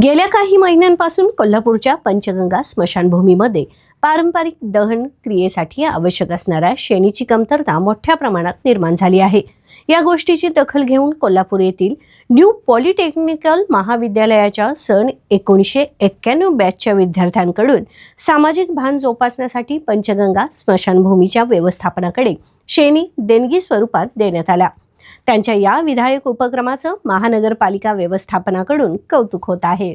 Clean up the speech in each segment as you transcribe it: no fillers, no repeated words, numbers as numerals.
गेल्या काही महिन्यांपासून कोल्हापूरच्या पंचगंगा स्मशानभूमीमध्ये पारंपरिक दहन क्रियेसाठी आवश्यक असणाऱ्या शेणीची कमतरता मोठ्या प्रमाणात निर्माण झाली आहे। या गोष्टीची दखल घेऊन कोल्हापूर येथील न्यू पॉलिटेक्निकल महाविद्यालयाच्या सन 1991 बॅचच्या विद्यार्थ्यांकडून सामाजिक भान जोपासण्यासाठी पंचगंगा स्मशानभूमीच्या व्यवस्थापनाकडे शेणी देणगी स्वरूपात देण्यात आला। त्यांच्या या विधायक उपक्रमाचं महानगरपालिका व्यवस्थापनाकडून कौतुक होत आहे।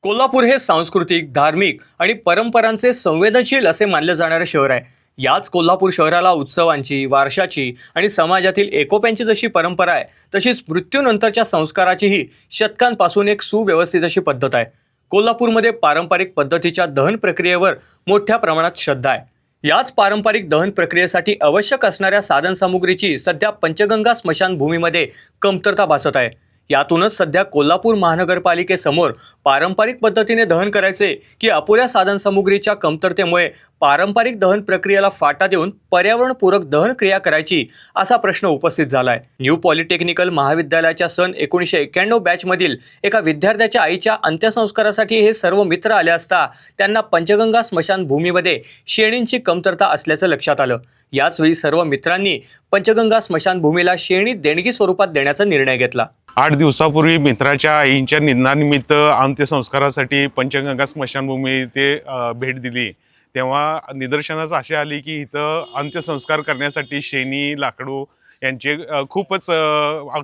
कोल्हापूर हे सांस्कृतिक, धार्मिक आणि परंपरांचे संवेदनशील असे मानले जाणारे शहर आहे। याच कोल्हापूर शहराला उत्सवांची, वारशाची आणि समाजातील एकोप्यांची जशी परंपरा आहे, तशीच मृत्यूनंतरच्या संस्काराचीही शतकांपासून एक सुव्यवस्थित अशी पद्धत आहे। कोल्हापूरमध्ये पारंपरिक पद्धतीच्या दहन प्रक्रियेवर मोठ्या प्रमाणात श्रद्धा आहे। याच पारंपरिक दहन प्रक्रियेसाठी आवश्यक असणाऱ्या साधनसामुग्रीची सध्या पंचगंगा स्मशानभूमीमध्ये कमतरता भासत आहे। यातूनच सध्या कोल्हापूर महानगरपालिकेसमोर पारंपरिक पद्धतीने दहन करायचे की अपुऱ्या साधनसामुग्रीच्या कमतरतेमुळे पारंपरिक दहन प्रक्रियेला फाटा देऊन पर्यावरणपूरक दहन क्रिया करायची असा प्रश्न उपस्थित झालाय। न्यू पॉलिटेक्निकल महाविद्यालयाच्या सन 1991 बॅचमधील एका विद्यार्थ्याच्या आईच्या अंत्यसंस्कारासाठी हे सर्व मित्र आले असता त्यांना पंचगंगा स्मशानभूमीमध्ये शेणींची कमतरता असल्याचं लक्षात आलं। याचवेळी सर्व मित्रांनी पंचगंगा स्मशानभूमीला शेणी देणगी स्वरूपात देण्याचा निर्णय घेतला। 8 दिवसापूर्वी मित्राच्या आईंच्या निधनानिमित्त अंत्यसंस्कारासाठी पंचगंगा स्मशानभूमी ते भेट दिली। तेव्हा निदर्शनास असे आले की इथं अंत्यसंस्कार करण्यासाठी शेणी, लाकडू यांचे खूपच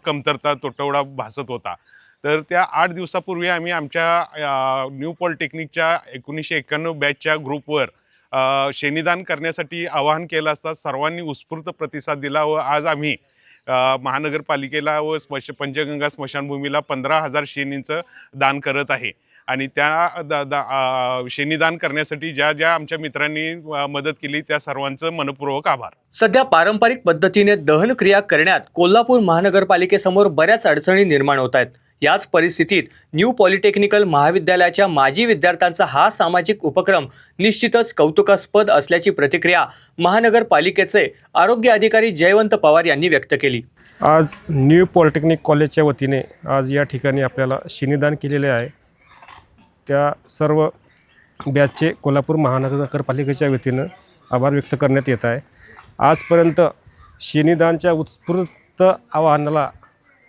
कमतरता, तुटवडा भासत होता। तर त्या 8 दिवसापूर्वी आम्ही आमच्या न्यू पॉलिटेक्निकच्या 1991 बॅचच्या ग्रुपवर शेणीदान करण्यासाठी आवाहन केलं असता सर्वांनी उत्स्फूर्त प्रतिसाद दिला व आज आम्ही महानगरपालिकेला व पंचगंगा स्मशानभूमीला 15,000 शेणींचं दान करत आहे। आणि त्या शेणीदान करण्यासाठी ज्या आमच्या मित्रांनी मदत केली त्या सर्वांचं मनपूर्वक आभार। सध्या पारंपरिक पद्धतीने दहन क्रिया करण्यात कोल्हापूर महानगरपालिकेसमोर बऱ्याच अडचणी निर्माण होत आहेत। याच परिस्थितीत न्यू पॉलिटेक्निकल महाविद्यालयाच्या माजी विद्यार्थ्यांचा हा सामाजिक उपक्रम निश्चितच कौतुकास्पद असल्याची प्रतिक्रिया महानगरपालिकेचे आरोग्य अधिकारी जयवंत पवार यांनी व्यक्त केली। आज न्यू पॉलिटेक्निक कॉलेजच्या वतीने आज या ठिकाणी आपल्याला शेणीदान केलेले आहे। त्या सर्व बॅचचे कोल्हापूर महानगरपालिकेच्या वतीनं आभार व्यक्त करण्यात येत आहे। आजपर्यंत शेणीदानच्या उत्स्फूर्त आवाहनाला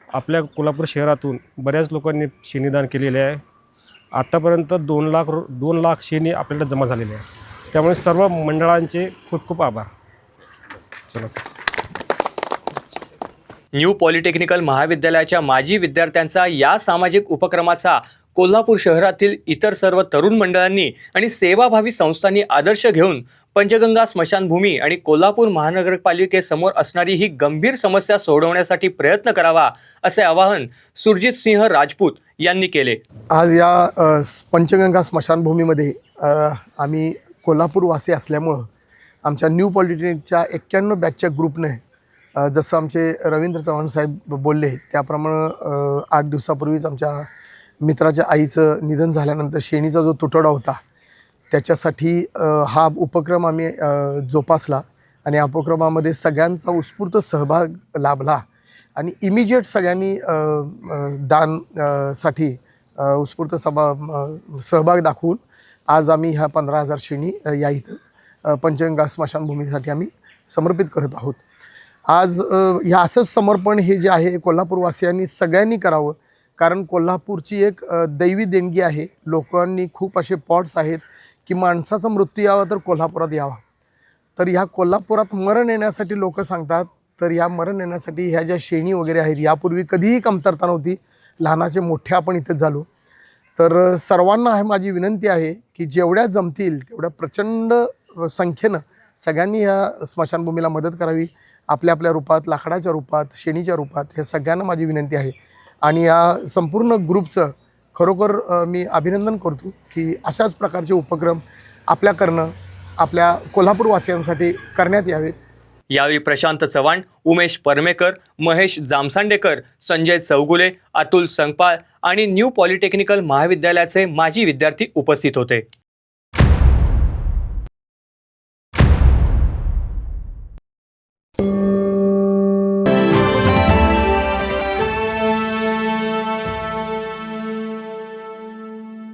आपल्या कोल्हापूर शहरातून बऱ्याच लोकांनी शेणीदान केलेले आहे। आतापर्यंत 2 लाख शेणी आपल्याला जमा झालेले आहे। त्यामुळे सर्व मंडळांचे खूप खूप आभार। चला सर। न्यू पॉलिटेक्निकल महाविद्यालयाच्या माजी विद्यार्थ्यांचा या सामाजिक उपक्रमाचा कोल्हापूर शहरातील इतर सर्व तरुण मंडळांनी आणि सेवाभावी संस्थांनी आदर्श घेऊन पंचगंगा स्मशानभूमी आणि कोल्हापूर महानगरपालिकेसमोर असणारी ही गंभीर समस्या सोडवण्यासाठी प्रयत्न करावा असे आवाहन सुरजित सिंह राजपूत यांनी केले। आज या पंचगंगा स्मशानभूमीमध्ये आम्ही कोल्हापूरवासी असल्यामुळं आमच्या न्यू पॉलिटेक्निकच्या 91 बॅचच्या ग्रुपने जसं आमचे रवींद्र चव्हाण साहेब बोलले त्याप्रमाणे 8 दिवसापूर्वीच आमच्या मित्राच्या आईचं निधन झाल्यानंतर शेणीचा जो तुटवडा होता त्याच्यासाठी हा उपक्रम आम्ही जोपासला आणि या उपक्रमामध्ये सगळ्यांचा उत्स्फूर्त सहभाग लाभला आणि इमिजिएट सगळ्यांनी दान साठी उत्स्फूर्त सहभाग दाखवून आज आम्ही ह्या 15,000 शेणी या इथं पंचगंगा स्मशानभूमीसाठी आम्ही समर्पित करत आहोत। आज ह्या असंच समर्पण हे जे आहे कोल्हापूरवासियांनी सगळ्यांनी करावं, कारण कोल्हापूरची एक दैवी देणगी आहे। लोकांनी खूप असे पॉट्स आहेत की माणसाचा मृत्यू यावा तर कोल्हापुरात यावा, तर ह्या कोल्हापुरात मरण येण्यासाठी लोक सांगतात। तर ह्या मरण येण्यासाठी ह्या ज्या शेणी वगैरे आहेत यापूर्वी कधीही कमतरता नव्हती, लहानाचे मोठे आपण इथेच झालो। तर सर्वांना आहे माझी विनंती आहे की जेवढ्या जमतील तेवढ्या प्रचंड संख्येनं सगळ्यांनी ह्या स्मशानभूमीला मदत करावी, आपल्या आपल्या रूपात, लाकडाच्या रूपात, शेणीच्या रूपात। हे सगळ्यांना माझी विनंती आहे आणि या संपूर्ण ग्रुपचं खरोखर मी अभिनंदन करतो की अशाच प्रकारचे उपक्रम आपल्या कोल्हापूरवासियांसाठी करण्यात यावेत। यावेळी प्रशांत चव्हाण, उमेश परमेकर, महेश जामसांडेकर, संजय चौगुले, अतुल संगपाळ आणि न्यू पॉलिटेक्निकल महाविद्यालयाचे माजी विद्यार्थी उपस्थित होते।